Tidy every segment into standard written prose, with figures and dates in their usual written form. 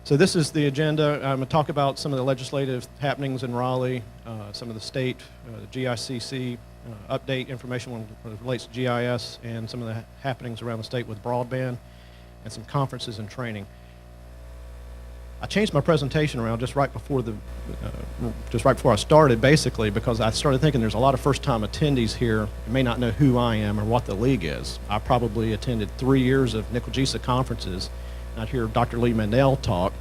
So this is the agenda. I'm going to talk about some of the legislative happenings in Raleigh, some of the state, GICC update information when it relates to GIS, and some of the happenings around the state with broadband, and some conferences and training. I changed my presentation around just right before I started, basically because I started thinking there's a lot of first-time attendees here who may not know who I am or what the league is. I probably attended 3 years of NCLGISA conferences. I'd hear Dr. Lee Mandel talk,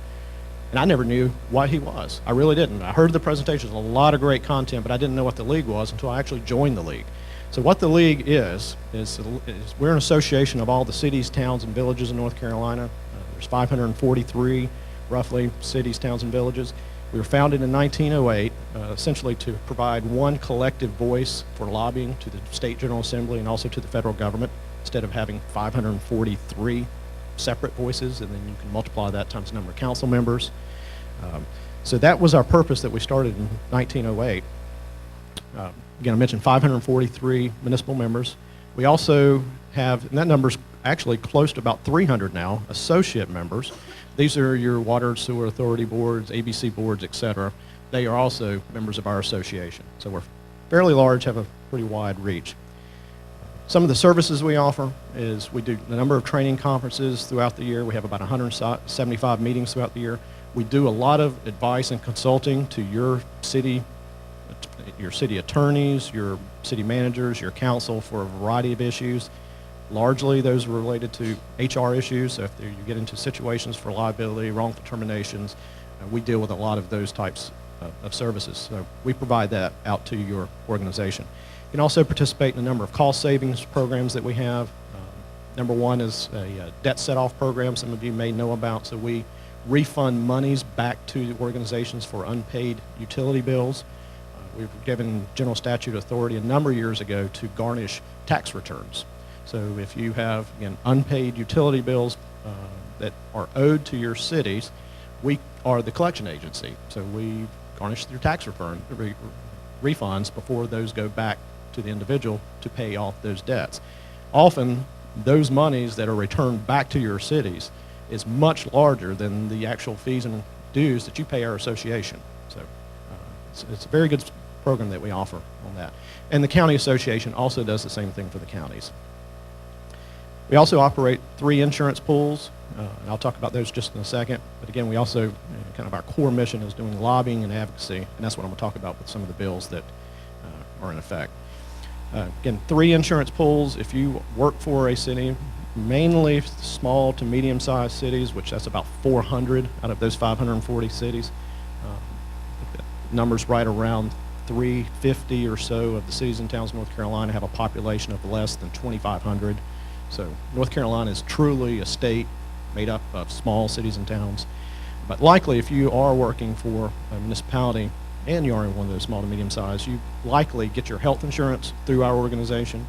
and I never knew what he was. I really didn't. I heard the presentations, a lot of great content, but I didn't know what the league was until I actually joined the league. So what the league is we're an association of all the cities, towns, and villages in North Carolina. There's 543, roughly, cities, towns, and villages. We were founded in 1908, essentially to provide one collective voice for lobbying to the state General Assembly and also to the federal government, instead of having 543 separate voices, and then you can multiply that times the number of council members. So that was our purpose that we started in 1908. Again, I mentioned 543 municipal members. We also have, and that number's actually close to about 300 now, associate members. These are your water and sewer authority boards, ABC boards, etc. They are also members of our association. So we're fairly large, have a pretty wide reach. Some of the services we offer is we do a number of training conferences throughout the year. We have about 175 meetings throughout the year. We do a lot of advice and consulting to your city attorneys, your city managers, your council for a variety of issues. Largely those are related to HR issues. So if you get into situations for liability, wrongful terminations, we deal with a lot of those types of services. So we provide that out to your organization. You can also participate in a number of cost savings programs that we have. Number one is a debt set-off program some of you may know about. So we refund monies back to organizations for unpaid utility bills. We've given general statute authority a number of years ago to garnish tax returns. So if you have, again, unpaid utility bills that are owed to your cities, we are the collection agency. So we garnish your tax refunds before those go back to the individual to pay off those debts. Often, those monies that are returned back to your cities is much larger than the actual fees and dues that you pay our association. So it's a very good program that we offer on that. And the county association also does the same thing for the counties. We also operate 3 insurance pools, and I'll talk about those just in a second. But again, we also, kind of our core mission is doing lobbying and advocacy, and that's what I'm going to talk about with some of the bills that are in effect. Again, 3 insurance pools. If you work for a city, mainly small to medium-sized cities, which that's about 400 out of those 540 cities. The numbers right around 350 or so of the cities and towns in North Carolina have a population of less than 2,500. So North Carolina is truly a state made up of small cities and towns. But likely, if you are working for a municipality and you are in one of those small to medium size, you likely get your health insurance through our organization.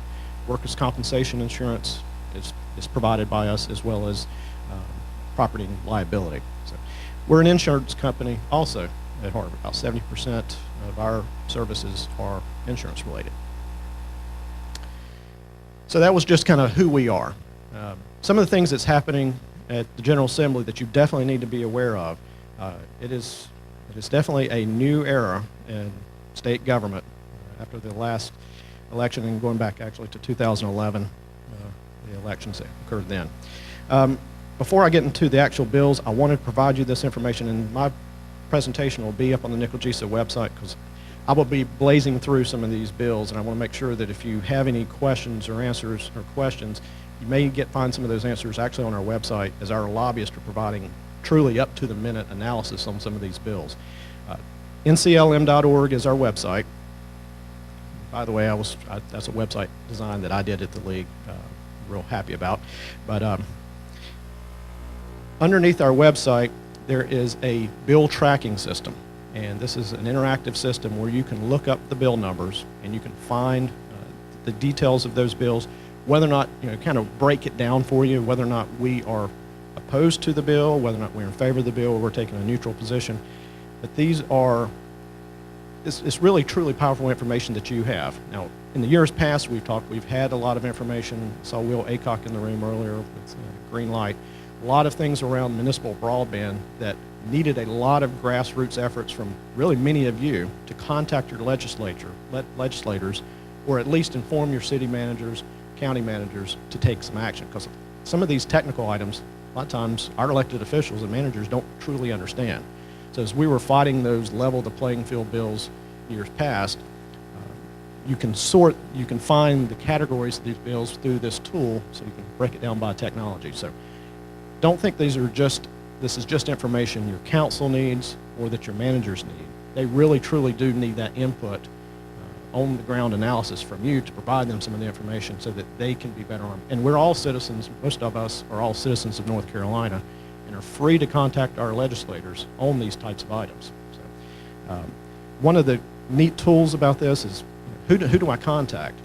Workers' compensation insurance is provided by us, as well as property and liability. So we're an insurance company also at heart. About 70% of our services are insurance related. So that was just kind of who we are. Some of the things that's happening at the General Assembly that you definitely need to be aware of. It is definitely a new era in state government after the last election, and going back actually to 2011, the elections that occurred then. Before I get into the actual bills, I wanted to provide you this information, and my presentation will be up on the NCLGISA website because I will be blazing through some of these bills, and I want to make sure that if you have any questions or answers or questions, you may find some of those answers actually on our website, as our lobbyists are providing truly up-to-the-minute analysis on some of these bills. NCLM.org is our website. By the way, that's a website design that I did at the league, real happy about. But underneath our website, there is a bill tracking system. And this is an interactive system where you can look up the bill numbers and you can find the details of those bills, whether or not, kind of break it down for you, whether or not we are opposed to the bill, whether or not we're in favor of the bill, or we're taking a neutral position. But these are, it's really truly powerful information that you have. Now, in the years past, we've had a lot of information. Saw Will Aycock in the room earlier with green light. a lot of things around municipal broadband that needed a lot of grassroots efforts from really many of you to contact your legislators, or at least inform your city managers, county managers to take some action. Because some of these technical items, a lot of times our elected officials and managers don't truly understand. So as we were fighting those level the playing field bills years past, you can find the categories of these bills through this tool, so you can break it down by technology. So don't think this is just information your council needs or that your managers need. They really truly do need that input, on the ground analysis from you to provide them some of the information so that they can be better armed. And we're all citizens, most of us are all citizens of North Carolina, and are free to contact our legislators on these types of items. So, one of the neat tools about this is, who do I contact?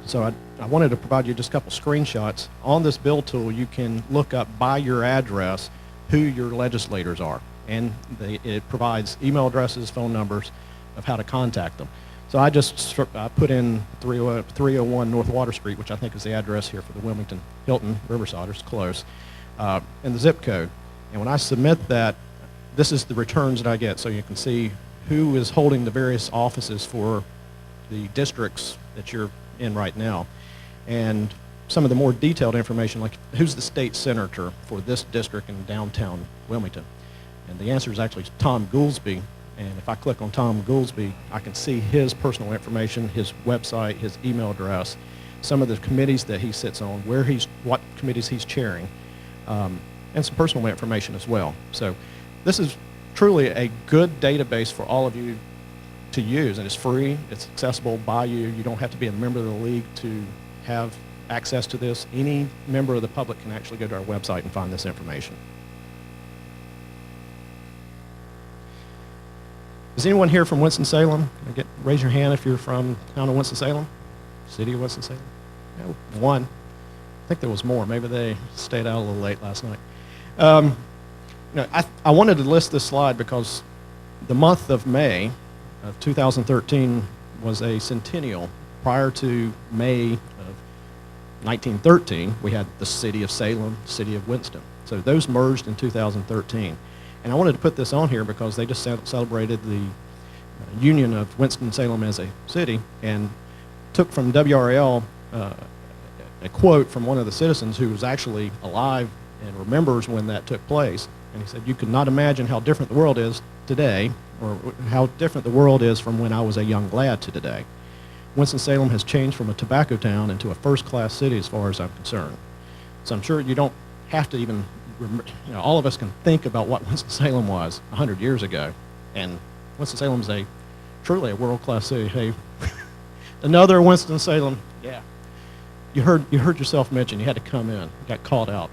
So I wanted to provide you just a couple screenshots. On this bill tool, you can look up by your address who your legislators are, and it provides email addresses, phone numbers of how to contact them. So I put in 301 North Water Street, which I think is the address here for the Wilmington Hilton Riverside, it's close, and the zip code. And when I submit that, this is the returns that I get, so you can see who is holding the various offices for the districts that you're in right now. And some of the more detailed information, like who's the state senator for this district in downtown Wilmington? And the answer is actually Thom Goolsby. And if I click on Thom Goolsby, I can see his personal information, his website, his email address, some of the committees that he sits on, what committees he's chairing, and some personal information as well. So this is truly a good database for all of you to use, and it's free, it's accessible by you. You don't have to be a member of the league to have access to this. Any member of the public can actually go to our website and find this information. Is anyone here from Winston-Salem? Raise your hand if you're from the town of Winston-Salem, city of Winston-Salem. Yeah, one. I think there was more. Maybe they stayed out a little late last night. I wanted to list this slide because the month of May of 2013 was a centennial. Prior to May of 1913, we had the city of Salem, city of Winston. So those merged in 2013. And I wanted to put this on here because they just celebrated the union of Winston-Salem as a city, and took from WRAL a quote from one of the citizens who was actually alive and remembers when that took place. And he said, "You could not imagine how different the world is today, or how different the world is from when I was a young lad to today. Winston-Salem has changed from a tobacco town into a first-class city as far as I'm concerned." So I'm sure you don't have to even, all of us can think about what Winston-Salem was 100 years ago. And Winston-Salem is truly a world-class city. Hey, another Winston-Salem, yeah. You heard yourself mentioned, you had to come in, got called out.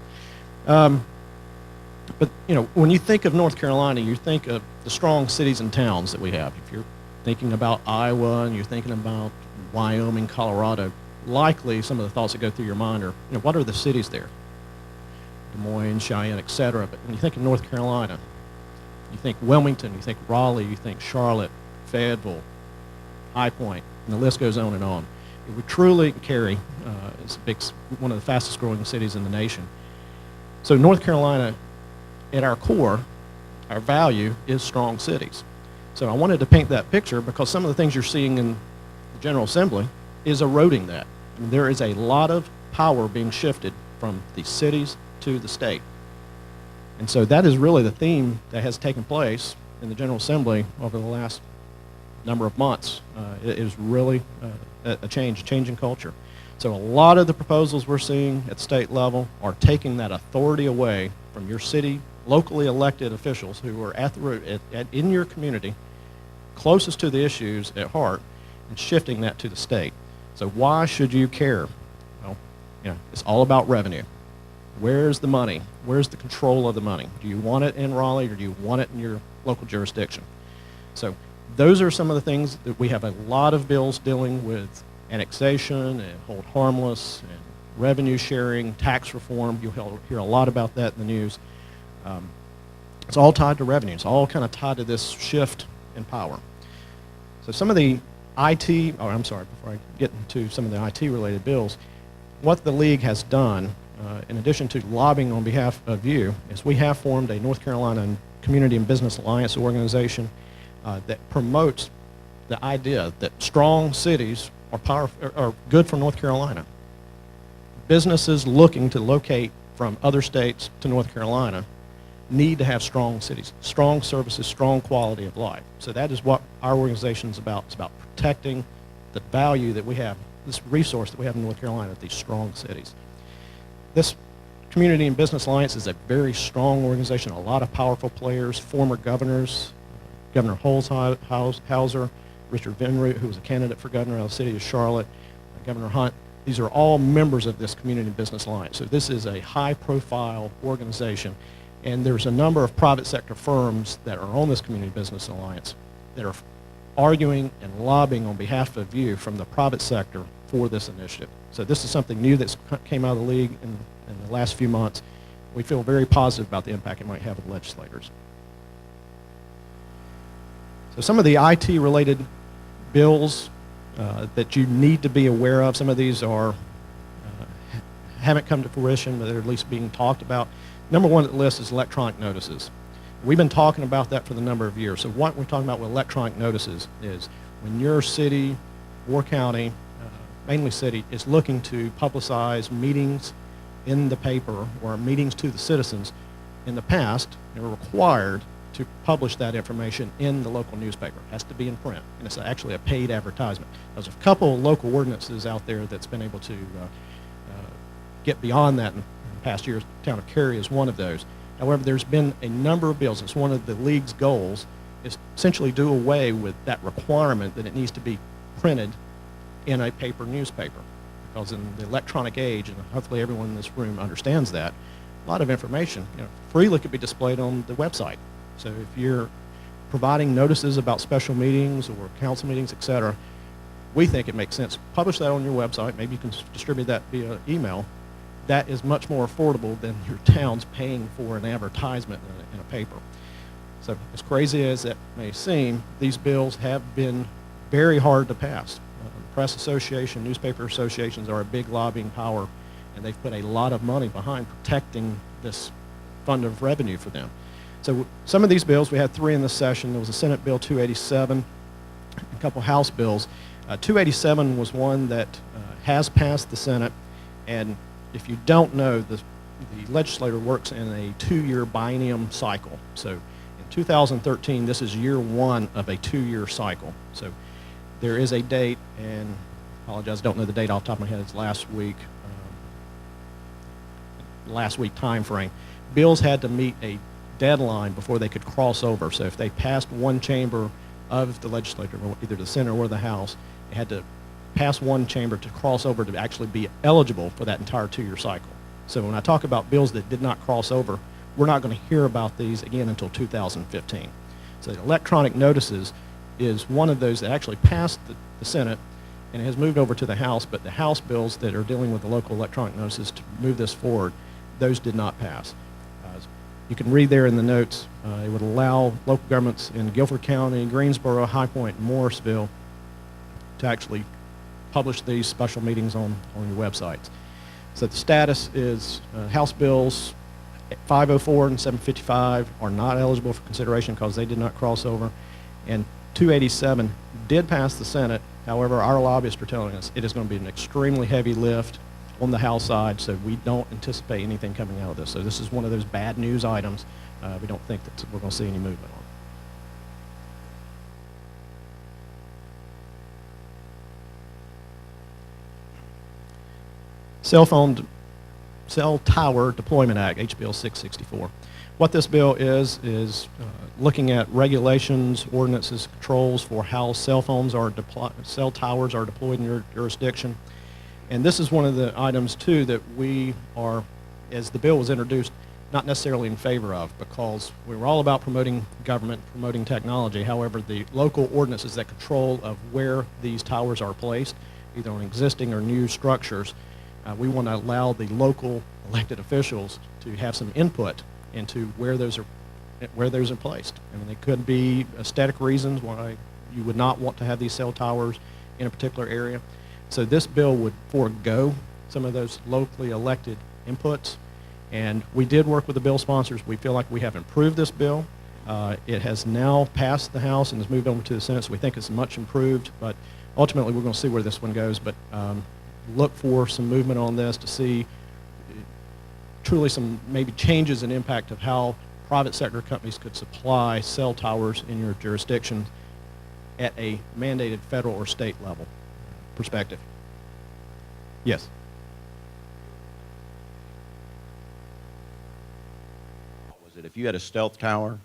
But when you think of North Carolina, you think of the strong cities and towns that we have. If you're thinking about Iowa and you're thinking about Wyoming, Colorado, likely some of the thoughts that go through your mind are, what are the cities there? Des Moines, Cheyenne, etc. But when you think of North Carolina, you think Wilmington, you think Raleigh, you think Charlotte, Fayetteville, High Point, and the list goes on and on. We truly carry is one of the fastest growing cities in the nation. So North Carolina, at our core, our value is strong cities. So I wanted to paint that picture because some of the things you're seeing in the General Assembly is eroding that. I mean, there is a lot of power being shifted from the cities to the state. And so that is really the theme that has taken place in the General Assembly over the last number of months. It is really a change in culture. So a lot of the proposals we're seeing at state level are taking that authority away from your city, locally elected officials who are at the root, in your community, closest to the issues at heart, and shifting that to the state. So why should you care? Well, it's all about revenue. Where's the money? Where's the control of the money? Do you want it in Raleigh, or do you want it in your local jurisdiction? So those are some of the things that we have a lot of bills dealing with: annexation and hold harmless and revenue sharing, tax reform. You'll hear a lot about that in the news. It's all tied to revenue. It's all kind of tied to this shift in power. So some of the before I get into some of the IT related bills, what the league has done in addition to lobbying on behalf of you, is we have formed a North Carolina Community and Business Alliance organization that promotes the idea that strong cities are good for North Carolina. Businesses looking to locate from other states to North Carolina need to have strong cities, strong services, strong quality of life. So that is what our organization is about. It's about protecting the value that we have, this resource that we have in North Carolina, these strong cities. This Community and Business Alliance is a very strong organization, a lot of powerful players, former governors, Governor Holshouser, Richard Vinroot, who was a candidate for governor out of the city of Charlotte, Governor Hunt. These are all members of this Community and Business Alliance. So this is a high-profile organization, and there's a number of private sector firms that are on this Community Business Alliance that are arguing and lobbying on behalf of you from the private sector for this initiative. So this is something new that's came out of the league in the last few months. We feel very positive about the impact it might have with legislators. So some of the IT-related bills that you need to be aware of, some of these are haven't come to fruition, but they're at least being talked about. Number one on the list is electronic notices. We've been talking about that for the number of years. So what we're talking about with electronic notices is when your city or county, mainly city, is looking to publicize meetings in the paper or meetings to the citizens. In the past, they were required to publish that information in the local newspaper. It has to be in print, and it's actually a paid advertisement. There's a couple of local ordinances out there that's been able to get beyond that in past years. The town of Cary is one of those. However, there's been a number of bills. It's one of the league's goals is essentially do away with that requirement that it needs to be printed in a paper newspaper. Because in the electronic age, and hopefully everyone in this room understands that, a lot of information freely could be displayed on the website. So if you're providing notices about special meetings or council meetings, et cetera, we think it makes sense. Publish that on your website. Maybe you can distribute that via email. That is much more affordable than your town's paying for an advertisement in a paper. So as crazy as that may seem, these bills have been very hard to pass. Press association, newspaper associations are a big lobbying power, and they've put a lot of money behind protecting this fund of revenue for them. So some of these bills, we had three in this session. There was a Senate Bill 287, a couple House bills. 287 was one that has passed the Senate, and if you don't know, the legislator works in a 2-year biennium cycle. So in 2013, this is year one of a 2-year cycle. So there is a date, and I apologize, I don't know the date off the top of my head. It's last week time frame. Bills had to meet a deadline before they could cross over. So if they passed one chamber of the legislature, either the Senate or the House, they had to pass one chamber to cross over to actually be eligible for that entire 2-year cycle. So when I talk about bills that did not cross over, we're not going to hear about these again until 2015. So electronic notices is one of those that actually passed the Senate and has moved over to the House, but the House bills that are dealing with the local electronic notices to move this forward, those did not pass. You can read there in the notes, it would allow local governments in Guilford County, Greensboro, High Point, and Morrisville to actually publish these special meetings on your websites. So the status is House bills 504 and 755 are not eligible for consideration because they did not cross over, and 287 did pass the Senate. However, our lobbyists are telling us it is going to be an extremely heavy lift on the House side, so we don't anticipate anything coming out of this. So this is one of those bad news items we don't think that we're going to see any movement on. Cell Tower Deployment Act, HB 664. What this bill is looking at regulations, ordinances, controls for how cell towers are deployed in your jurisdiction. And this is one of the items, too, that we are, as the bill was introduced, not necessarily in favor of, because we were all about promoting government, promoting technology. However, the local ordinances that control of where these towers are placed, either on existing or new structures, we want to allow the local elected officials to have some input into where those are placed. I mean, they could be aesthetic reasons why you would not want to have these cell towers in a particular area. So this bill would forego some of those locally elected inputs. And we did work with the bill sponsors. We feel like we have improved this bill. It has now passed the House and has moved over to the Senate, so we think it's much improved. But ultimately, we're going to see where this one goes. But look for some movement on this to see truly some maybe changes in impact of how private sector companies could supply cell towers in your jurisdiction at a mandated federal or state level perspective. Yes. Was it if you had a stealth tower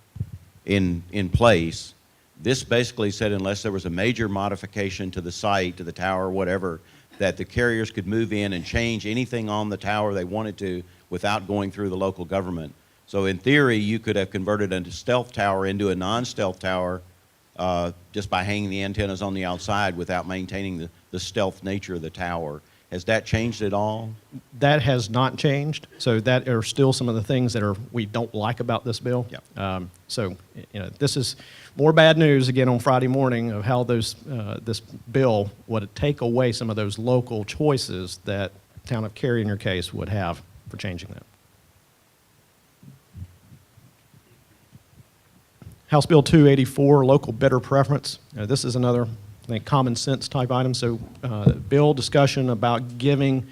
in place, this basically said unless there was a major modification to the site, to the tower, whatever, that the carriers could move in and change anything on the tower they wanted to without going through the local government. So in theory, you could have converted a stealth tower into a non-stealth tower just by hanging the antennas on the outside without maintaining the stealth nature of the tower. Has that changed at all? That has not changed. So that are still some of the things that we don't like about this bill. Yeah. So this is more bad news again on Friday morning of how this bill would take away some of those local choices that the town of Cary in your case would have for changing that. House Bill 284, local bidder preference. This is another, I think, common sense type item. So bill discussion about giving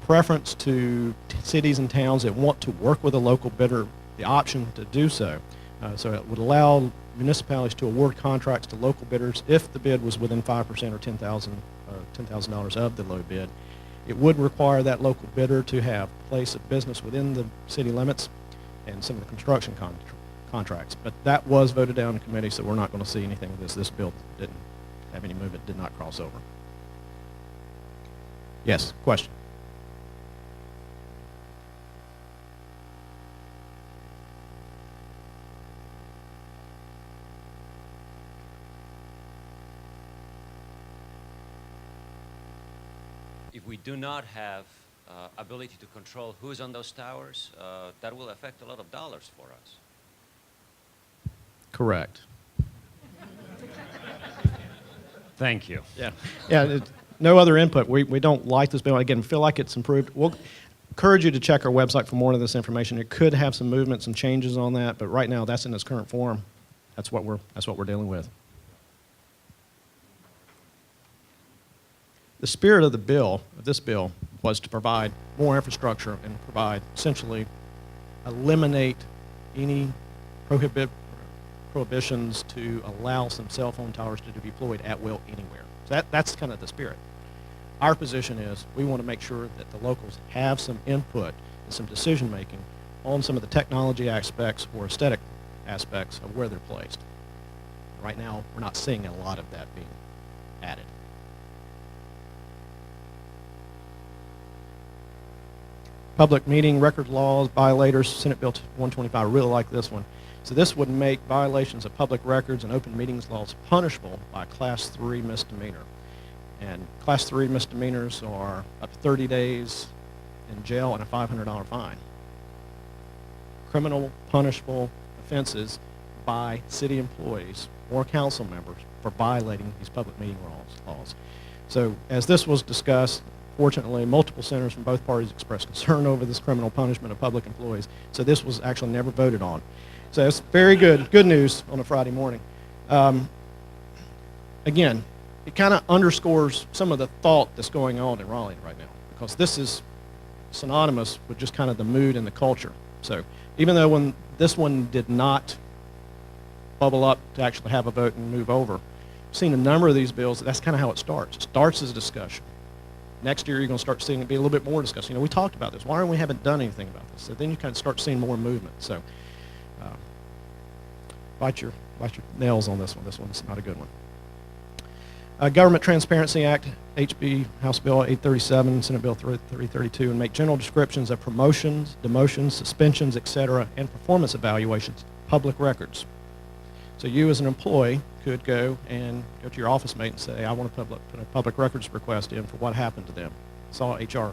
preference to cities and towns that want to work with a local bidder, the option to do so. So it would allow municipalities to award contracts to local bidders if the bid was within 5% or $10,000 of the low bid. It would require that local bidder to have place of business within the city limits and some of the construction contracts. But that was voted down in committee, so we're not going to see anything of this. This bill didn't have any movement, did not cross over. Yes, question? If we do not have ability to control who's on those towers, that will affect a lot of dollars for us. Correct. Thank you. Yeah. No other input. We don't like this bill. Again, we feel like it's improved. We'll encourage you to check our website for more of this information. It could have some movement, some changes on that, but right now that's in its current form. That's what we're dealing with. The spirit of this bill, was to provide more infrastructure and essentially eliminate any prohibitions to allow some cell phone towers to be deployed at will anywhere. So that's kind of the spirit. Our position is we want to make sure that the locals have some input and some decision making on some of the technology aspects or aesthetic aspects of where they're placed. Right now, we're not seeing a lot of that being added. Public meeting record laws, violators, Senate Bill 125. I really like this one. So this would make violations of public records and open meetings laws punishable by Class 3 misdemeanor. And Class 3 misdemeanors are up to 30 days in jail and a $500 fine. Criminal punishable offenses by city employees or council members for violating these public meeting laws. So as this was discussed, fortunately, multiple senators from both parties expressed concern over this criminal punishment of public employees. So this was actually never voted on. So it's very good news on a Friday morning. Again, it kind of underscores some of the thought that's going on in Raleigh right now, because this is synonymous with just kind of the mood and the culture. So even though when this one did not bubble up to actually have a vote and move over, I've seen a number of these bills, that's kind of how it starts. It starts as a discussion. Next year, you're going to start seeing it be a little bit more discussion. We talked about this. Why aren't we haven't done anything about this? So then you kind of start seeing more movement. So bite your nails on this one. This one's not a good one. Government Transparency Act, HB House Bill 837, Senate Bill 332, and make general descriptions of promotions, demotions, suspensions, etc., and performance evaluations, public records. So you as an employee could go to your office mate and say, I want to put a public records request in for what happened to them. Saw HR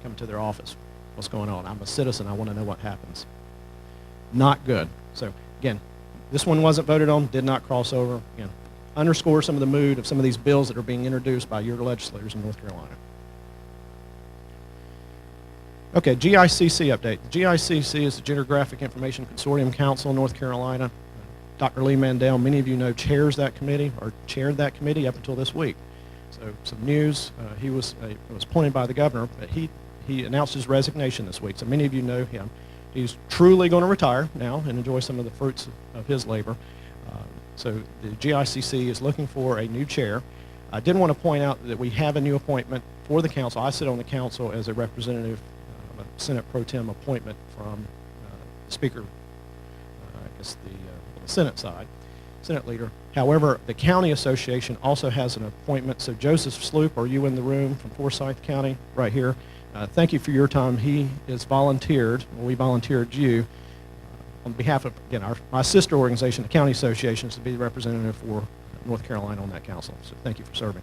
come to their office. What's going on? I'm a citizen. I want to know what happens. Not good. So again, this one wasn't voted on, did not cross over. Again, underscore some of the mood of some of these bills that are being introduced by your legislators in North Carolina. Okay, GICC update. The GICC is the Geographic Information Consortium Council, North Carolina. Dr. Lee Mandel, many of you know, chairs that committee, or chaired that committee up until this week. So some news, he was appointed by the governor, but he announced his resignation this week. So many of you know him. He's truly going to retire now and enjoy some of the fruits of his labor. So the GICC is looking for a new chair. I did want to point out that we have a new appointment for the council. I sit on the council as a representative, a Senate pro tem appointment from the Speaker, I guess the Senate side, Senate leader. However, the County Association also has an appointment. So Joseph Sloop, are you in the room from Forsyth County, right here? Thank you for your time. He is volunteered, we volunteered you, on behalf of, again, my sister organization, the County Association, to be the representative for North Carolina on that council. So thank you for serving.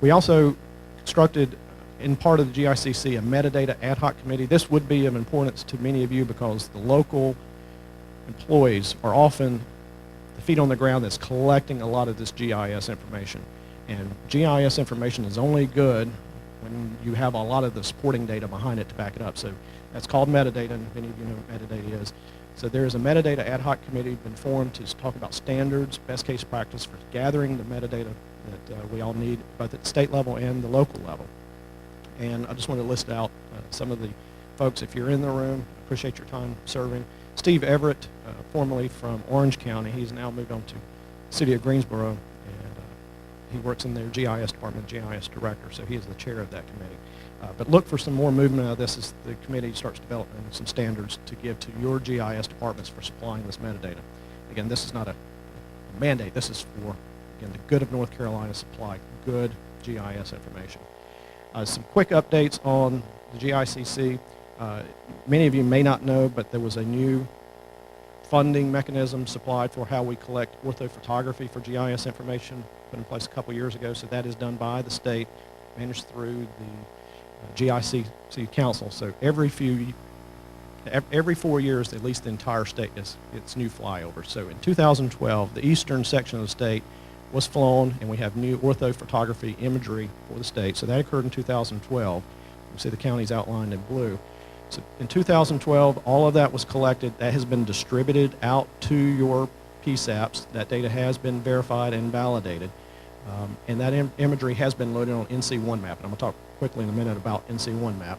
We also constructed, in part of the GICC, a metadata ad hoc committee. This would be of importance to many of you because the local employees are often the feet on the ground that's collecting a lot of this GIS information. And GIS information is only good when you have a lot of the supporting data behind it to back it up. So that's called metadata, and many of you know what metadata is. So there is a metadata ad hoc committee been formed to talk about standards, best case practice for gathering the metadata that we all need, both at the state level and the local level. And I just want to list out some of the folks, if you're in the room, appreciate your time serving. Steve Everett, formerly from Orange County, he's now moved on to the city of Greensboro, and he works in their GIS department, GIS director, so he is the chair of that committee. But look for some more movement out of this as the committee starts developing some standards to give to your GIS departments for supplying this metadata. Again, this is not a mandate. This is for, again, the good of North Carolina, supply good GIS information. Some quick updates on the GICC. Many of you may not know, but there was a new funding mechanism supplied for how we collect orthophotography for GIS information, put in place a couple years ago. So that is done by the state, managed through the GICC Council. So every 4 years, at least the entire state gets its new flyover. So in 2012, the eastern section of the state was flown, and we have new orthophotography imagery for the state. So that occurred in 2012. You see the counties outlined in blue. So in 2012, all of that was collected. That has been distributed out to your PSAPs. That data has been verified and validated. And that imagery has been loaded on NC1 Map. And I'm going to talk quickly in a minute about NC1 Map.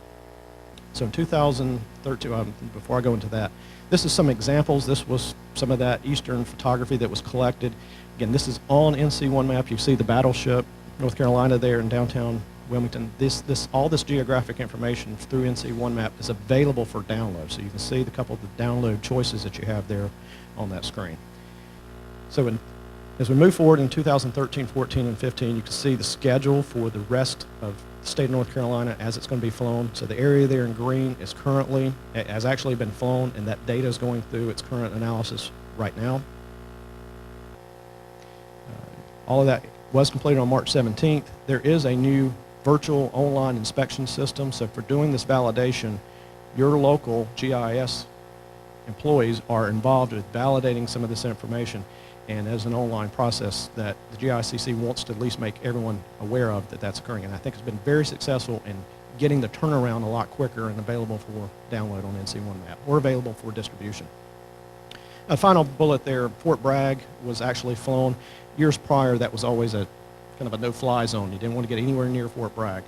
So in 2013, before I go into that, this is some examples. This was some of that eastern photography that was collected. Again, this is on NC1 Map. You see the battleship, North Carolina there in downtown Wilmington. All this geographic information through NC1 Map is available for download. So you can see the couple of the download choices that you have there on that screen. So as we move forward in 2013, 14, and 15, you can see the schedule for the rest of the state of North Carolina as it's going to be flown. So the area there in green is has actually been flown, and that data is going through its current analysis right now. All of that was completed on March 17th. There is a new virtual online inspection system. So for doing this validation, your local GIS employees are involved with validating some of this information, and as an online process that the GICC wants to at least make everyone aware of that that's occurring. And I think it's been very successful in getting the turnaround a lot quicker and available for download on NC1 Map, or available for distribution. A final bullet there, Fort Bragg was actually flown. Years prior, that was always a kind of a no-fly zone. You didn't want to get anywhere near Fort Bragg.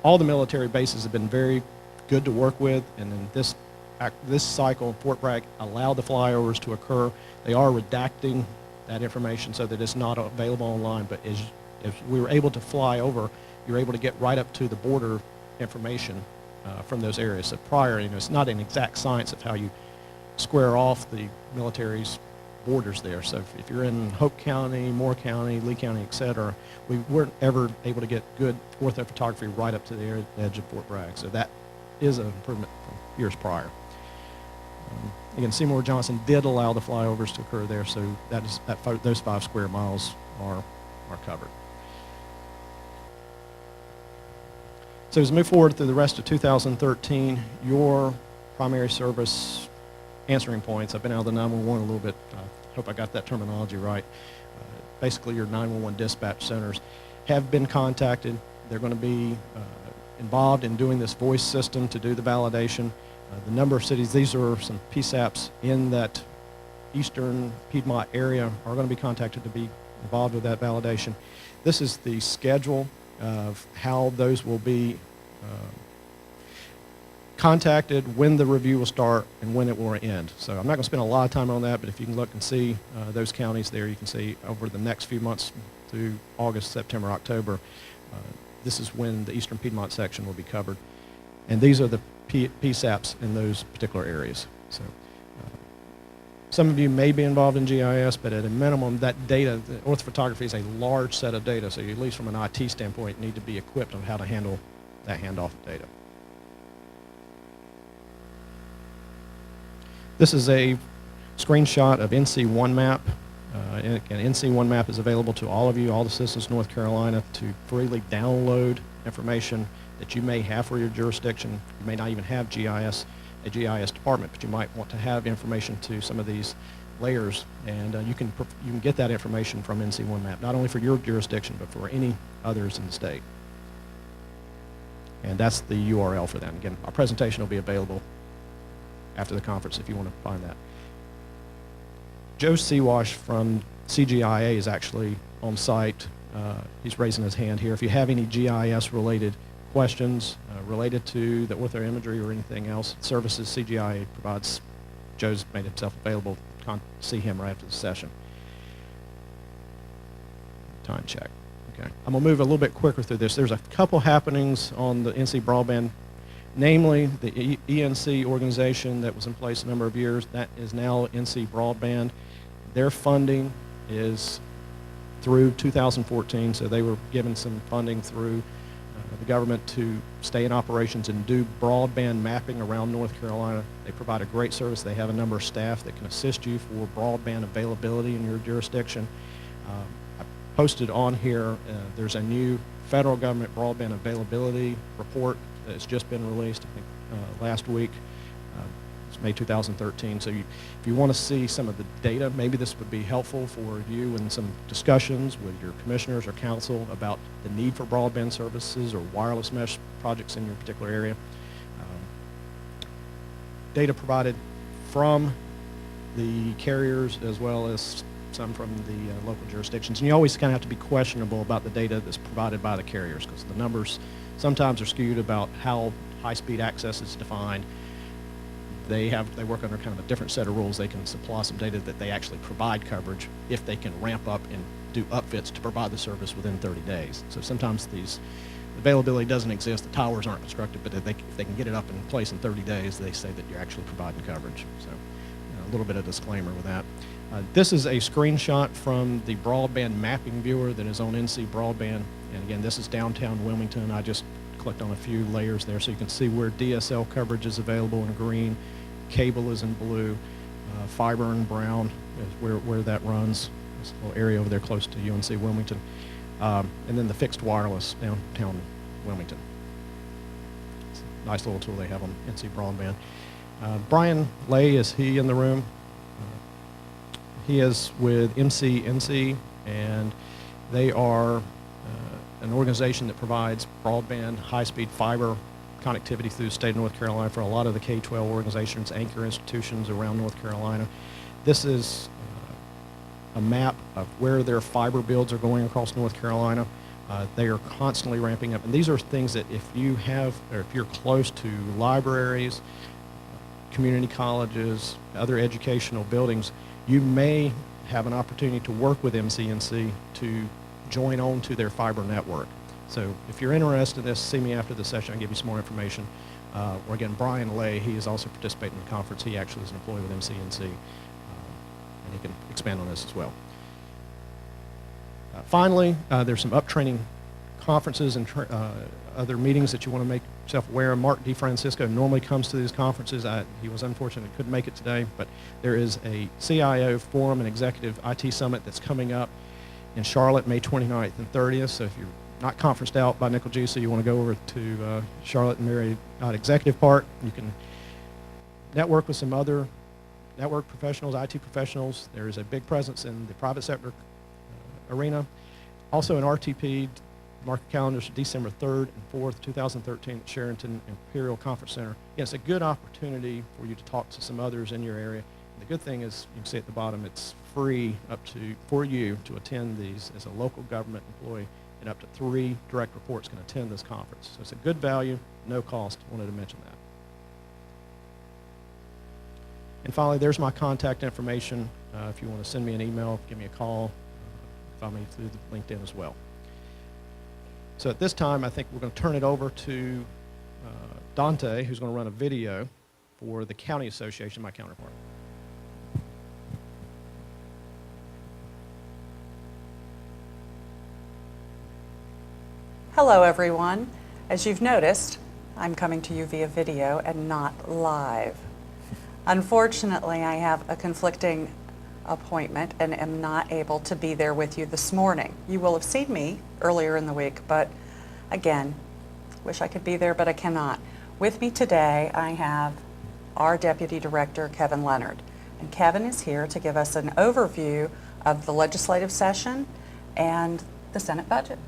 All the military bases have been very good to work with, and in this cycle, Fort Bragg allowed the flyovers to occur. They are redacting that information so that it's not available online, but as we were able to fly over, you're able to get right up to the border information from those areas. So prior, it's not an exact science of how you square off the military's borders there. So if you're in Hope County, Moore County, Lee County, et cetera, we weren't ever able to get good orthophotography right up to the edge of Fort Bragg. So that is an improvement from years prior. Again, Seymour Johnson did allow the flyovers to occur there, so those 5 square miles are covered. So as we move forward through the rest of 2013, your primary service answering points, I've been out of the 911 a little bit, I hope I got that terminology right. Basically your 911 dispatch centers have been contacted. They're going to be involved in doing this voice system to do the validation. The number of cities, these are some PSAPs in that eastern Piedmont area are going to be contacted to be involved with that validation. This is the schedule of how those will be contacted, when the review will start, and when it will end. So I'm not going to spend a lot of time on that, but if you can look and see those counties there, you can see over the next few months through August, September, October, this is when the eastern Piedmont section will be covered. And these are the PSAPs in those particular areas. So some of you may be involved in GIS, but at a minimum, that data, the orthophotography is a large set of data, so you, at least from an IT standpoint, need to be equipped on how to handle that handoff of data. This is a screenshot of NC1 Map. And NC1 Map is available to all of you, all the citizens of North Carolina, to freely download information that you may have for your jurisdiction. You may not even have a GIS department, but you might want to have information to some of these layers, and you can get that information from NC1 Map, not only for your jurisdiction, but for any others in the state. And that's the URL for that. Again, our presentation will be available after the conference if you want to find that. Joe Seawash from CGIA is actually on site. He's raising his hand here. If you have any GIS-related questions related to the orthoimagery or anything else, services CGIA provides, Joe's made himself available. See him right after the session. Time check. Okay. I'm going to move a little bit quicker through this. There's a couple happenings on the NC Broadband, namely the ENC organization that was in place a number of years. That is now NC Broadband. Their funding is through 2014, so they were given some funding through the government to stay in operations and do broadband mapping around North Carolina. They provide a great service. They have a number of staff that can assist you for broadband availability in your jurisdiction. I posted on here, there's a new federal government broadband availability report that's just been released, I think, last week. It's May 2013. So if you want to see some of the data, maybe this would be helpful for you in some discussions with your commissioners or council about the need for broadband services or wireless mesh projects in your particular area. Data provided from the carriers as well as some from the local jurisdictions. And you always kind of have to be questionable about the data that's provided by the carriers, because the numbers sometimes are skewed about how high-speed access is defined. They work under kind of a different set of rules. They can supply some data that they actually provide coverage if they can ramp up and do upfits to provide the service within 30 days. So sometimes these availability doesn't exist, the towers aren't constructed, but if they can get it up in place in 30 days, they say that you're actually providing coverage. So a little bit of disclaimer with that. This is a screenshot from the broadband mapping viewer that is on NC Broadband. And again, this is downtown Wilmington. I just clicked on a few layers there so you can see where DSL coverage is available in green, cable is in blue, fiber in brown is where that runs. This little area over there close to UNC Wilmington. And then the fixed wireless downtown Wilmington. It's a nice little tool they have on NC Broadband. Brian Lay, is he in the room? He is with MCNC, and they are an organization that provides broadband, high-speed fiber connectivity through the state of North Carolina for a lot of the K-12 organizations, anchor institutions around North Carolina. This is a map of where their fiber builds are going across North Carolina. They are constantly ramping up, and these are things that if you have, or if you're close to libraries, community colleges, other educational buildings, you may have an opportunity to work with MCNC to join on to their fiber network. So if you're interested in this, see me after the session. I'll give you some more information. Or again, Brian Lay, he is also participating in the conference. He actually is an employee with MCNC, and he can expand on this as well. Finally, there's some up-training conferences and other meetings that you want to make yourself aware of. Mark DeFrancisco normally comes to these conferences. He was unfortunate couldn't make it today, but there is a CIO Forum and Executive IT Summit that's coming up in Charlotte, May 29th and 30th. So if you're not conferenced out by NCLGISA, you want to go over to Charlotte and Mary Executive Park. You can network with some other network professionals, IT professionals. There is a big presence in the private sector arena. Also in RTP, Mark your calendars for December 3rd and 4th, 2013 at Sheraton Imperial Conference Center. Again, it's a good opportunity for you to talk to some others in your area. And the good thing is, you can see at the bottom, it's free for you to attend these as a local government employee, and up to 3 direct reports can attend this conference. So it's a good value, no cost. Wanted to mention that. And finally, there's my contact information. If you want to send me an email, give me a call, find me through the LinkedIn as well. So at this time, I think we're going to turn it over to Dante, who's going to run a video for the County Association, my counterpart. Hello, everyone. As you've noticed, I'm coming to you via video and not live. Unfortunately, I have a conflicting appointment and am not able to be there with you this morning. You will have seen me earlier in the week, but again, wish I could be there, but I cannot. With me today, I have our Deputy Director, Kevin Leonard. And Kevin is here to give us an overview of the legislative session and the Senate budget.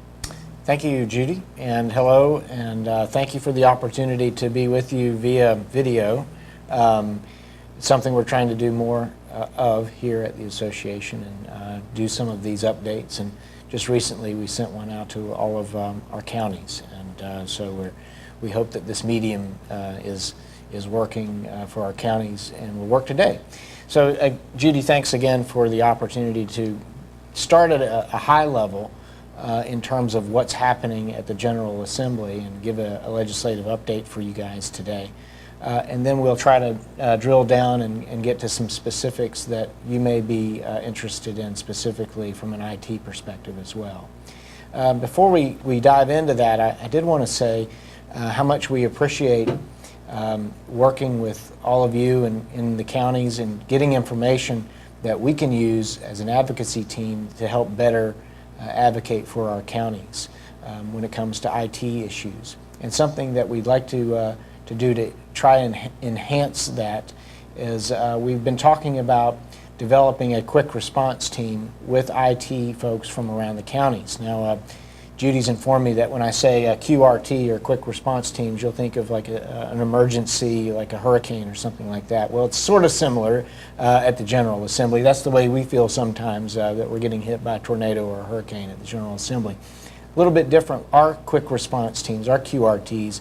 Thank you, Judy, and hello, and thank you for the opportunity to be with you via video. It's something we're trying to do more of here at the association, and do some of these updates. And just recently we sent one out to all of our counties, and so we hope that this medium is working for our counties and will work today. So Judy, thanks again for the opportunity to start at a high level in terms of what's happening at the General Assembly and give a legislative update for you guys today. And then we'll try to drill down and get to some specifics that you may be interested in, specifically from an IT perspective as well. Before we dive into that, I did want to say how much we appreciate working with all of you in the counties and getting information that we can use as an advocacy team to help better advocate for our counties when it comes to IT issues. And something that we'd like to do to try and enhance that is we've been talking about developing a quick response team with IT folks from around the counties. Now, Judy's informed me that when I say QRT or quick response teams, you'll think of like an emergency, like a hurricane or something like that. Well, it's sort of similar at the General Assembly. That's the way we feel sometimes that we're getting hit by a tornado or a hurricane at the General Assembly. A little bit different. Our quick response teams, our QRTs,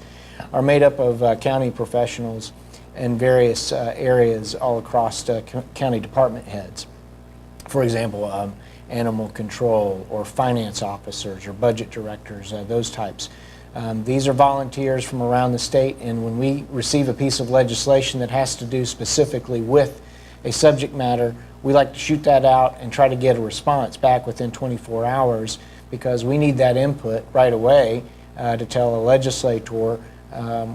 are made up of county professionals in various areas all across county department heads. For example, animal control or finance officers or budget directors, those types. These are volunteers from around the state, and when we receive a piece of legislation that has to do specifically with a subject matter, we like to shoot that out and try to get a response back within 24 hours because we need that input right away to tell a legislator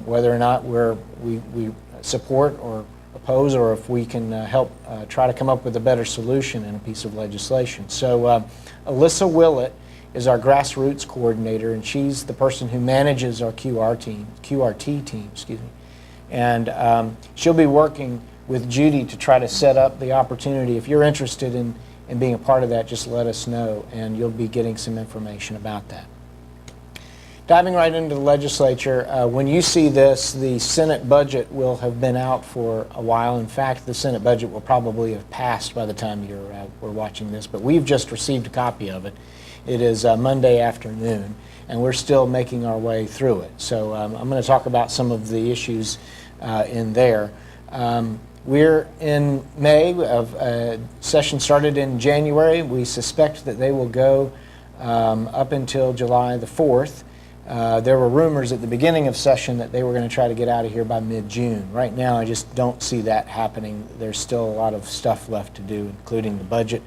whether or not we support or oppose, or if we can help try to come up with a better solution in a piece of legislation. So Alyssa Willett is our grassroots coordinator, and she's the person who manages our QRT team, excuse me. And she'll be working with Judy to try to set up the opportunity. If you're interested in being a part of that, just let us know, and you'll be getting some information about that. Diving right into the legislature, when you see this, the Senate budget will have been out for a while. In fact, the Senate budget will probably have passed by the time we're watching this, but we've just received a copy of it. It is Monday afternoon, and we're still making our way through it. So I'm going to talk about some of the issues in there. We're in May. Session started in January. We suspect that they will go up until July the 4th. There were rumors at the beginning of session that they were going to try to get out of here by mid-June. Right now, I just don't see that happening. There's still a lot of stuff left to do, including the budget,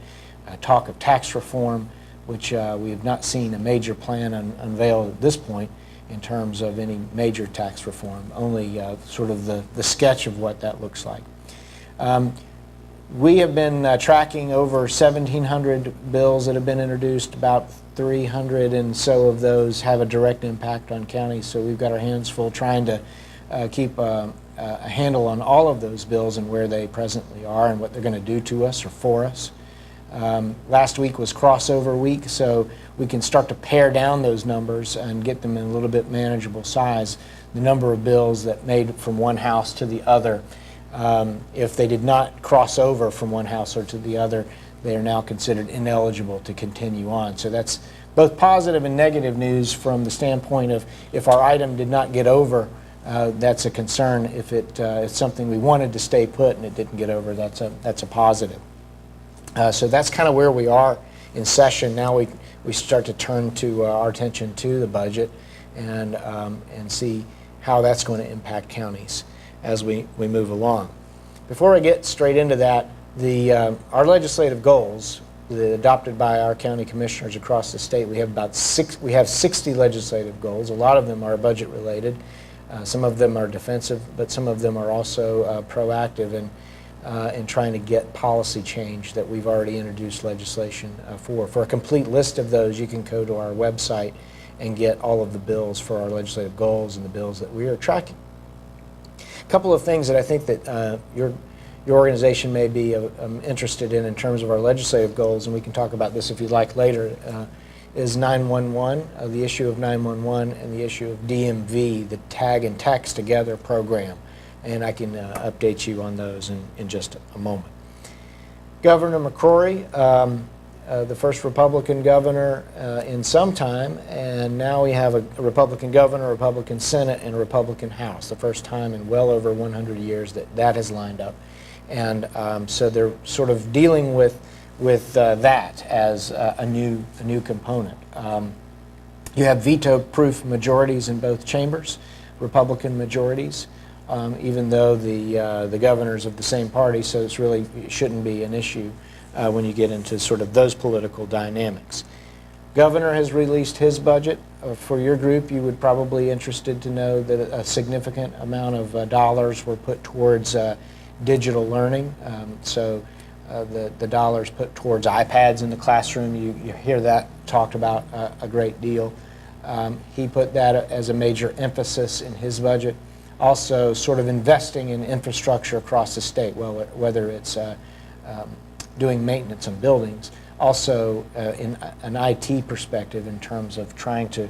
talk of tax reform, which we have not seen a major plan unveiled at this point in terms of any major tax reform, only sort of the sketch of what that looks like. We have been tracking over 1,700 bills that have been introduced. About 300 and so of those have a direct impact on counties, so we've got our hands full trying to keep a handle on all of those bills and where they presently are and what they're going to do to us or for us. Last week was crossover week, so we can start to pare down those numbers and get them in a little bit manageable size. The number of bills that made from one house to the other, if they did not cross over from one house or to the other, they are now considered ineligible to continue on. So that's both positive and negative news from the standpoint of if our item did not get over, that's a concern. If it's something we wanted to stay put and it didn't get over, that's a positive. So that's kind of where we are in session. Now we start to turn to our attention to the budget and see how that's going to impact counties as we move along. Before I get straight into that, our legislative goals adopted by our county commissioners across the state, we have 60 legislative goals. A lot of them are budget related. Some of them are defensive, but some of them are also proactive in trying to get policy change that we've already introduced legislation for. For a complete list of those, you can go to our website and get all of the bills for our legislative goals and the bills that we are tracking. A couple of things that I think that your organization may be interested in terms of our legislative goals, and we can talk about this if you'd like later, is 911, the issue of 911, and the issue of DMV, the Tag and Tax Together program. And I can update you on those in just a moment. Governor McCrory, the first Republican governor in some time, and now we have a Republican governor, a Republican Senate, and a Republican House, the first time in well over 100 years that has lined up. And so they're sort of dealing with that as a new component. You have veto-proof majorities in both chambers, Republican majorities, even though the governors of the same party, so it shouldn't be an issue when you get into sort of those political dynamics. Governor has released his budget. For your group, you would probably be interested to know that a significant amount of dollars were put towards digital learning. So the dollars put towards iPads in the classroom, you hear that talked about a great deal. He put that as a major emphasis in his budget. Also sort of investing in infrastructure across the state, whether it's doing maintenance on buildings, also in an IT perspective in terms of trying to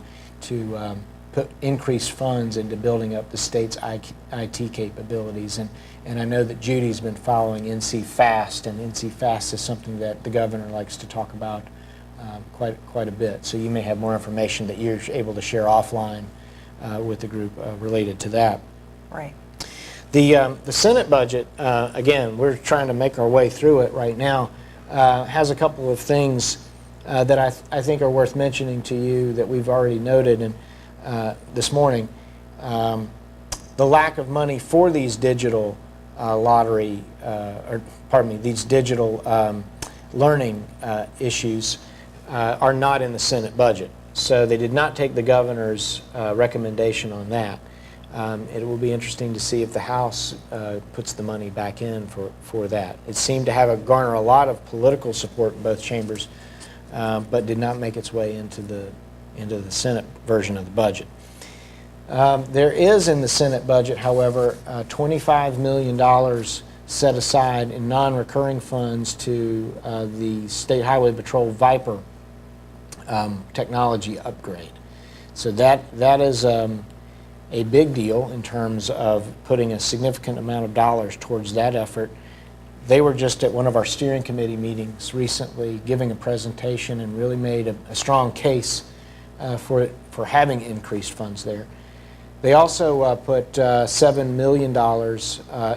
put increased funds into building up the state's IT capabilities. And I know that Judy's been following NC Fast, and NC Fast is something that the governor likes to talk about quite a bit. So you may have more information that you're able to share offline with the group related to that. Right. The Senate budget, again, we're trying to make our way through it right now, has a couple of things that I think are worth mentioning to you that we've already noted this morning. The lack of money for these digital these digital learning issues are not in the Senate budget. So they did not take the governor's recommendation on that. It will be interesting to see if the House puts the money back in for that. It seemed to garner a lot of political support in both chambers, but did not make its way into the Senate version of the budget. There is in the Senate budget, however, $25 million set aside in non-recurring funds to the State Highway Patrol Viper technology upgrade. So that is a big deal in terms of putting a significant amount of dollars towards that effort. They were just at one of our steering committee meetings recently giving a presentation and really made a strong case for having increased funds there. They also put $7 million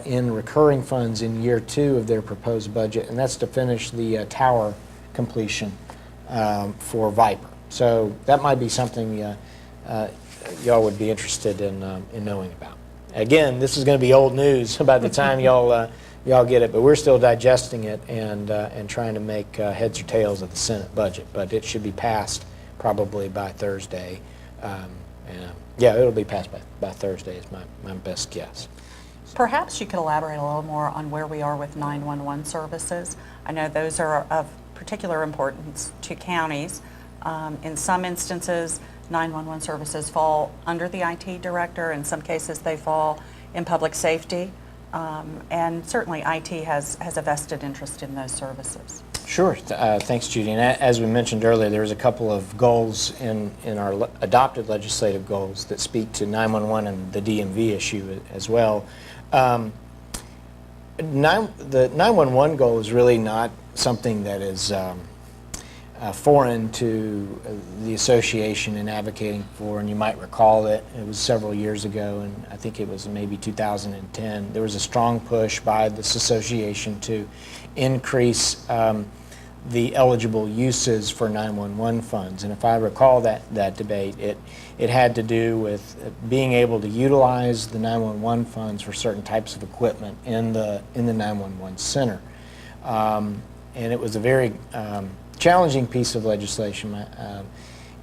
in recurring funds in year 2 of their proposed budget, and that's to finish the tower completion for Viper. So that might be something y'all would be interested in knowing about. Again, this is going to be old news by the time y'all get it, but we're still digesting it and trying to make heads or tails of the Senate budget. But it should be passed probably by Thursday. Yeah, it'll be passed by Thursday is my best guess. Perhaps you could elaborate a little more on where we are with 911 services. I know those are of particular importance to counties. In some instances, 911 services fall under the IT director. In some cases, they fall in public safety. And certainly IT has a vested interest in those services. Sure. Thanks, Judy. And as we mentioned earlier, there's a couple of goals in our adopted legislative goals that speak to 911 and the DMV issue as well. The 911 goal is really not something that is foreign to the association in advocating for, and you might recall that it was several years ago, and I think it was maybe 2010. There was a strong push by this association to increase the eligible uses for 911 funds. And if I recall that debate, it had to do with being able to utilize the 911 funds for certain types of equipment in the 911 center. And it was a very challenging piece of legislation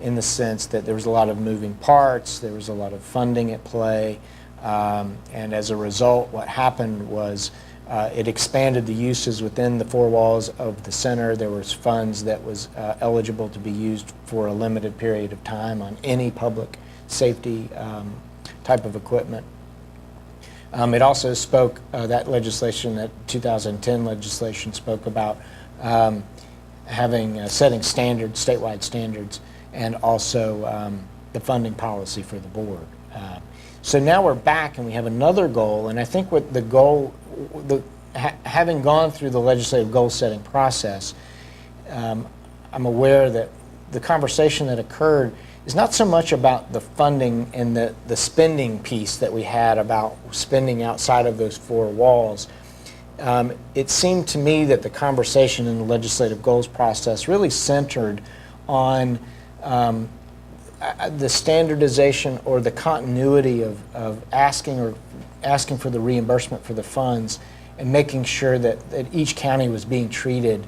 in the sense that there was a lot of moving parts, there was a lot of funding at play, and as a result, what happened was it expanded the uses within the four walls of the center. There was funds that was eligible to be used for a limited period of time on any public safety type of equipment. It also spoke, that legislation, that 2010 legislation spoke about setting standards, statewide standards, and also the funding policy for the board. So now we're back and we have another goal, and I think what the goal, having gone through the legislative goal setting process, I'm aware that the conversation that occurred is not so much about the funding and the spending piece that we had about spending outside of those four walls. It seemed to me that the conversation in the legislative goals process really centered on the standardization or the continuity of asking for the reimbursement for the funds and making sure that each county was being treated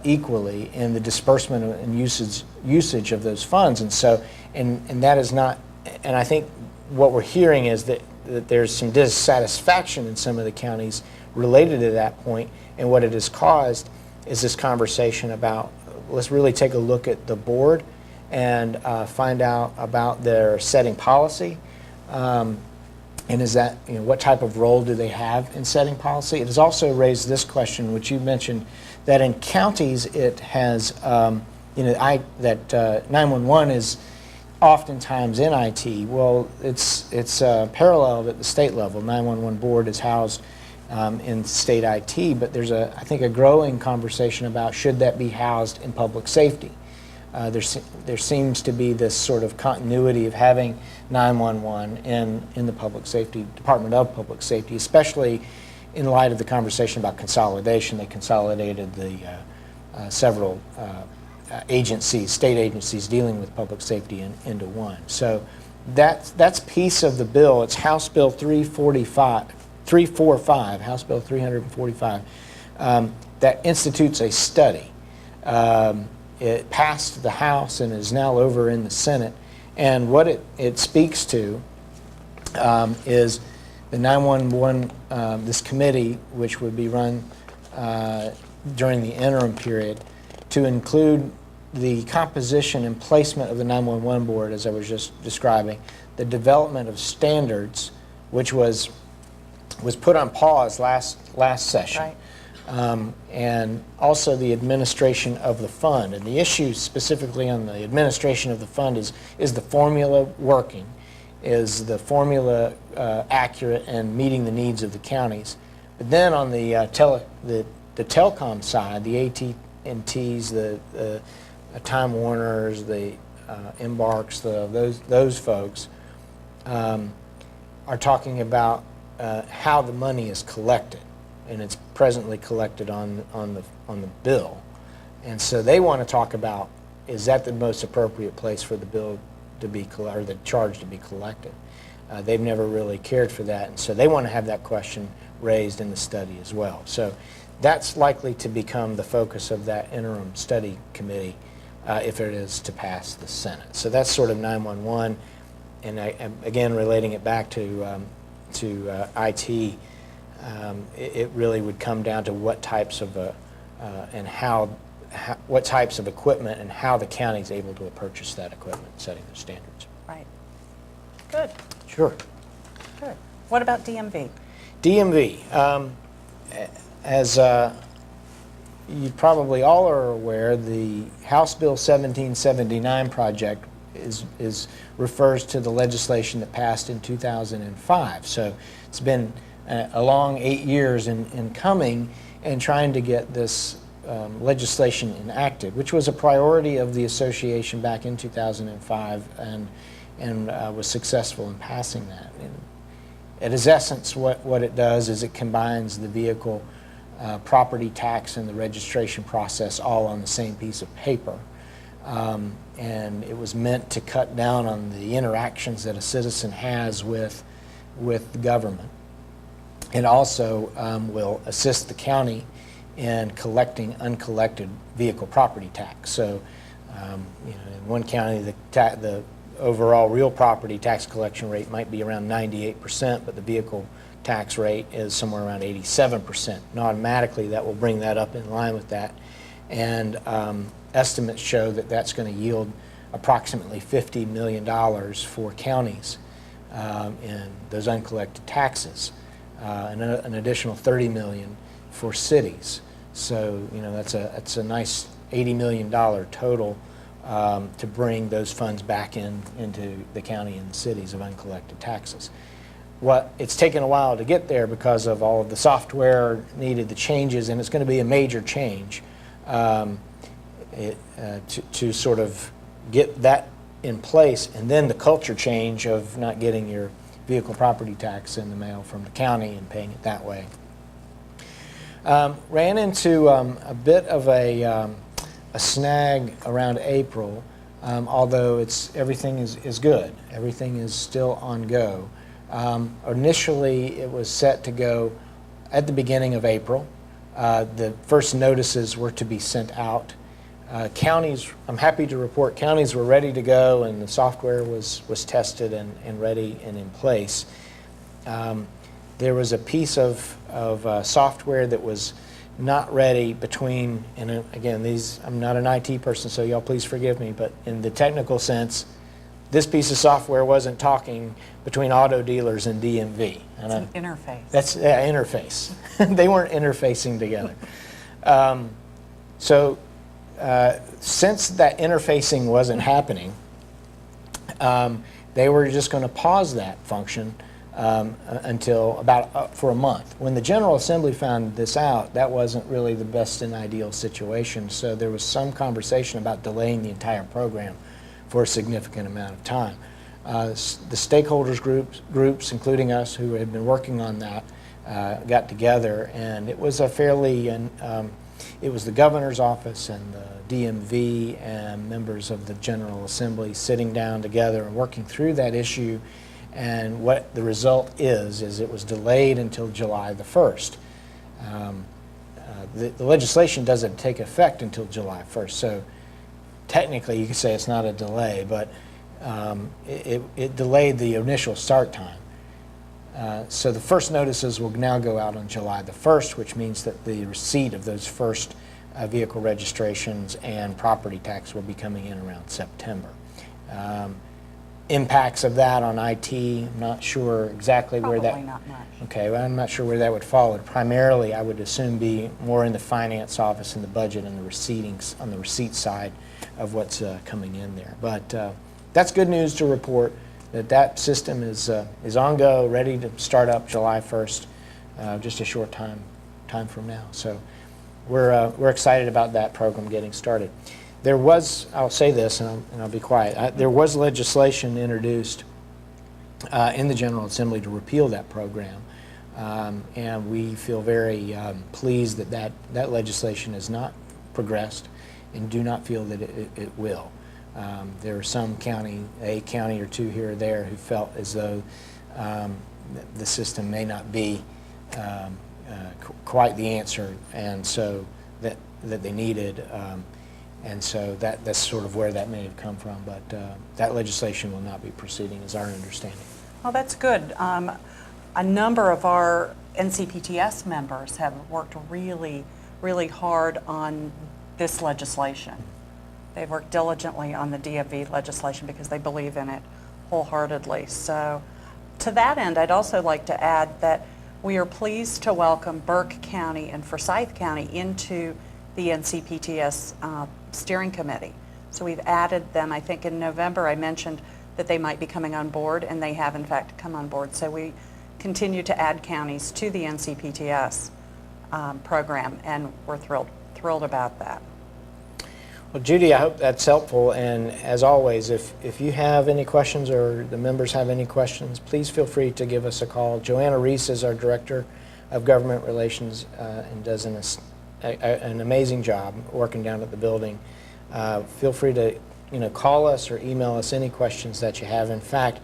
equally in the disbursement and usage of those funds. And so, and that is not, and I think what we're hearing is that there's some dissatisfaction in some of the counties related to that point, and what it has caused is this conversation about, let's really take a look at the board and find out about their setting policy, and is that, what type of role do they have in setting policy? It has also raised this question, which you mentioned, that in counties it has, that 911 is oftentimes in IT. Well, it's paralleled at the state level. 911 board is housed in state IT, but there's I think a growing conversation about should that be housed in public safety. There seems to be this sort of continuity of having 911 in the public safety, Department of Public Safety, especially in light of the conversation about consolidation. They consolidated the several agencies, state agencies dealing with public safety into one. So that's piece of the bill. It's House Bill 345, House Bill 345, that institutes a study. It passed the House and is now over in the Senate. And what it speaks to is the 911, this committee, which would be run during the interim period, to include the composition and placement of the 911 board, as I was just describing, the development of standards, which was put on pause last session. Right. And also the administration of the fund. And the issue specifically on the administration of the fund is the formula working? Is the formula accurate and meeting the needs of the counties? But then on the telecom side, the AT&Ts, the Time Warners, the Embarks, those folks are talking about how the money is collected. And it's presently collected on the bill, and so they want to talk about, is that the most appropriate place for the bill to be or the charge to be collected? They've never really cared for that, and so they want to have that question raised in the study as well. So that's likely to become the focus of that interim study committee if it is to pass the Senate. So that's sort of 911, and again relating it back to IT. It really would come down to what types of what types of equipment and how the county is able to purchase that equipment, setting the standards. Right. Good. Sure. Good. What about DMV? DMV, as you probably all are aware, the House Bill 1779 project refers to the legislation that passed in 2005. So it's been a long 8 years in coming and trying to get this legislation enacted, which was a priority of the association back in 2005 and was successful in passing that. And at its essence, what it does is it combines the vehicle property tax and the registration process all on the same piece of paper. And it was meant to cut down on the interactions that a citizen has with the government. It also will assist the county in collecting uncollected vehicle property tax. So, in one county, the overall real property tax collection rate might be around 98%, but the vehicle tax rate is somewhere around 87%. And automatically, that will bring that up in line with that. And estimates show that that's going to yield approximately $50 million for counties in those uncollected taxes, and an additional $30 million for cities. So, that's a nice $80 million total to bring those funds back into the county and the cities of uncollected taxes. It's taken a while to get there because of all of the software needed, the changes, and it's going to be a major change to sort of get that in place, and then the culture change of not getting your vehicle property tax in the mail from the county and paying it that way. Ran into a bit of a snag around April, although everything is good. Everything is still on go. Initially, it was set to go at the beginning of April. The first notices were to be sent out. Counties, I'm happy to report, counties were ready to go, and the software was tested and ready and in place. There was a piece of software that was not ready between, and again, I'm not an IT person, so y'all please forgive me, but in the technical sense, this piece of software wasn't talking between auto dealers and DMV. It's an interface. That's interface. They weren't interfacing together. Since that interfacing wasn't happening, they were just going to pause that function until for a month. When the General Assembly found this out, that wasn't really the best and ideal situation, so there was some conversation about delaying the entire program for a significant amount of time. The stakeholders groups, including us who had been working on that, got together, and it was it was the governor's office and the DMV and members of the General Assembly sitting down together and working through that issue. And what the result is it was delayed until July the 1st. The legislation doesn't take effect until July 1st, so technically you could say it's not a delay, but it delayed the initial start time. So the first notices will now go out on July the 1st, which means that the receipt of those first vehicle registrations and property tax will be coming in around September. Impacts of that on IT, I'm not sure exactly where that... Probably not much. Okay, well, I'm not sure where that would fall. It'd primarily, I would assume, be more in the finance office and the budget and the on the receipt side of what's coming in there. But that's good news to report that system is on go, ready to start up July 1st, just a short time from now. So we're excited about that program getting started. There was, I'll say this and I'll be quiet, there was legislation introduced in the General Assembly to repeal that program, and we feel very pleased that legislation has not progressed and do not feel that it will. There are some a county or two here or there who felt as though the system may not be quite the answer, and so that they needed. And so that's sort of where that may have come from, but that legislation will not be proceeding, is our understanding. Well, that's good. A number of our NCPTS members have worked really, really hard on this legislation. They've worked diligently on the DMV legislation because they believe in it wholeheartedly. So to that end, I'd also like to add that we are pleased to welcome Burke County and Forsyth County into the NCPTS steering committee. So we've added them. I think in November I mentioned that they might be coming on board, and they have in fact come on board. So we continue to add counties to the NCPTS program, and we're thrilled about that. Well, Judy, I hope that's helpful, and as always, if you have any questions or the members have any questions, please feel free to give us a call. Joanna Reese is our Director of Government Relations and does an amazing job working down at the building. Feel free to call us or email us any questions that you have. In fact,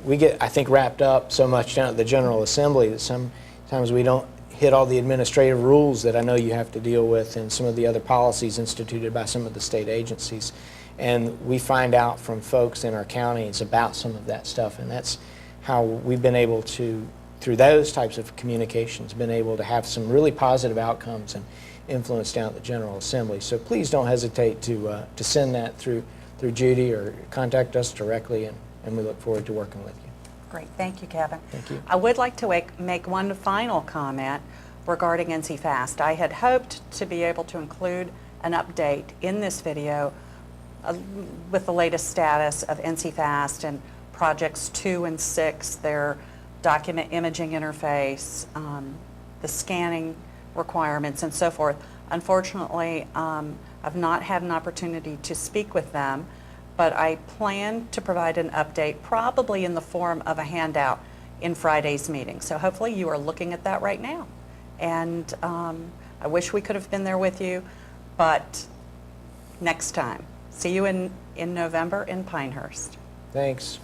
we get, I think, wrapped up so much down at the General Assembly that sometimes we don't hit all the administrative rules that I know you have to deal with and some of the other policies instituted by some of the state agencies. And we find out from folks in our counties about some of that stuff, and that's how we've been able to, through those types of communications, been able to have some really positive outcomes and influence down at the General Assembly. So please don't hesitate to send that through Judy or contact us directly, and we look forward to working with you. Great, thank you, Kevin. Thank you. I would like to make one final comment regarding NC Fast. I had hoped to be able to include an update in this video with the latest status of NC Fast and projects 2 and 6, their document imaging interface, the scanning requirements, and so forth. Unfortunately, I've not had an opportunity to speak with them, but I plan to provide an update probably in the form of a handout in Friday's meeting. So hopefully you are looking at that right now. And I wish we could have been there with you, but next time. See you in November in Pinehurst. Thanks.